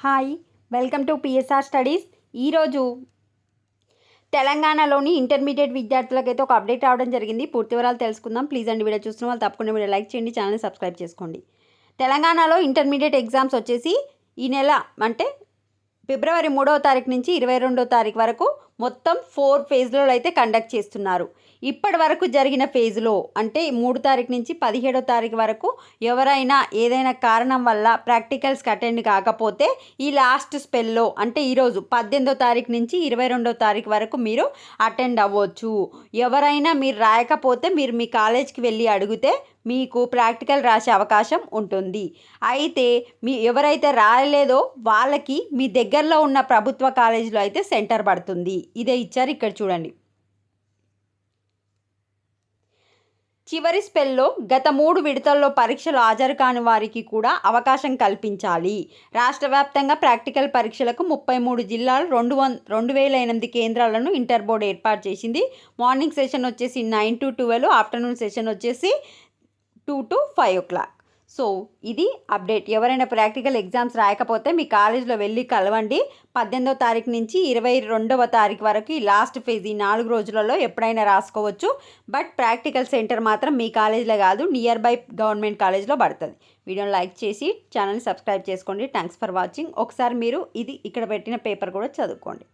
Hi, welcome to PSR studies. ఈరోజు తెలంగాణలోని intermediate విద్యార్థులకైతే ఒక అప్డేట్ రావడం జరిగింది. పూర్తి వివరాలు తెలుసుకుందాం. ప్లీజ్ అండి, వీడియో చూస్తున్న వాళ్ళు తప్పకుండా వీడియో లైక్ చేయండి, ఛానల్ని సబ్స్క్రైబ్ చేసుకోండి. తెలంగాణలో ఇంటర్మీడియట్ ఎగ్జామ్స్ వచ్చేసి ఈ నెల అంటే ఫిబ్రవరి 3వ తారీఖు నుంచి 22వ తారీఖు వరకు మొత్తం 4 ఫేజ్లలో అయితే కండక్ట్ చేస్తున్నారు. ఇప్పటి వరకు జరిగిన ఫేజ్లో అంటే 3 తారీఖు నుంచి 17వ తారీఖు వరకు ఎవరైనా ఏదైనా కారణం వల్ల ప్రాక్టికల్స్కి అటెండ్ కాకపోతే ఈ లాస్ట్ స్పెల్లో అంటే ఈరోజు 18వ తారీఖు నుంచి 22వ తారీఖు వరకు మీరు అటెండ్ అవ్వచ్చు. ఎవరైనా మీరు రాయకపోతే మీరు మీ కాలేజ్కి వెళ్ళి అడిగితే మీకు ప్రాక్టికల్ రాసే అవకాశం ఉంటుంది. అయితే మీ ఎవరైతే రాయలేదో వాళ్ళకి మీ దగ్గరలో ఉన్న ప్రభుత్వ కాలేజీలో అయితే సెంటర్ పడుతుంది. ఇదే ఇచ్చారు ఇక్కడ చూడండి. చివరి స్పెల్లో గత 3 విడతల్లో పరీక్షలు హాజరు కాని వారికి కూడా అవకాశం కల్పించాలి. రాష్ట్ర వ్యాప్తంగా ప్రాక్టికల్ పరీక్షలకు 33 జిల్లాలు 2008 కేంద్రాలను ఇంటర్ బోర్డు ఏర్పాటు చేసింది. మార్నింగ్ సెషన్ వచ్చేసి 9 to 12, ఆఫ్టర్నూన్ సెషన్ వచ్చేసి 2 to 5 o'clock. సో ఇది అప్డేట్. ఎవరైనా ప్రాక్టికల్ ఎగ్జామ్స్ రాయకపోతే మీ కాలేజీలో వెళ్ళి కలవండి. 18వ తారీఖు నుంచి 22వ తారీఖు వరకు ఈ లాస్ట్ ఫేజ్, ఈ 4 రోజులలో ఎప్పుడైనా రాసుకోవచ్చు. బట్ ప్రాక్టికల్ సెంటర్ మాత్రం మీ కాలేజీలో కాదు, నియర్ బై గవర్నమెంట్ కాలేజ్లో పడుతుంది. వీడియోని లైక్ చేసి ఛానల్ని సబ్స్క్రైబ్ చేసుకోండి. Thanks for watching. ఒకసారి మీరు ఇది ఇక్కడ పెట్టిన పేపర్ కూడా చదువుకోండి.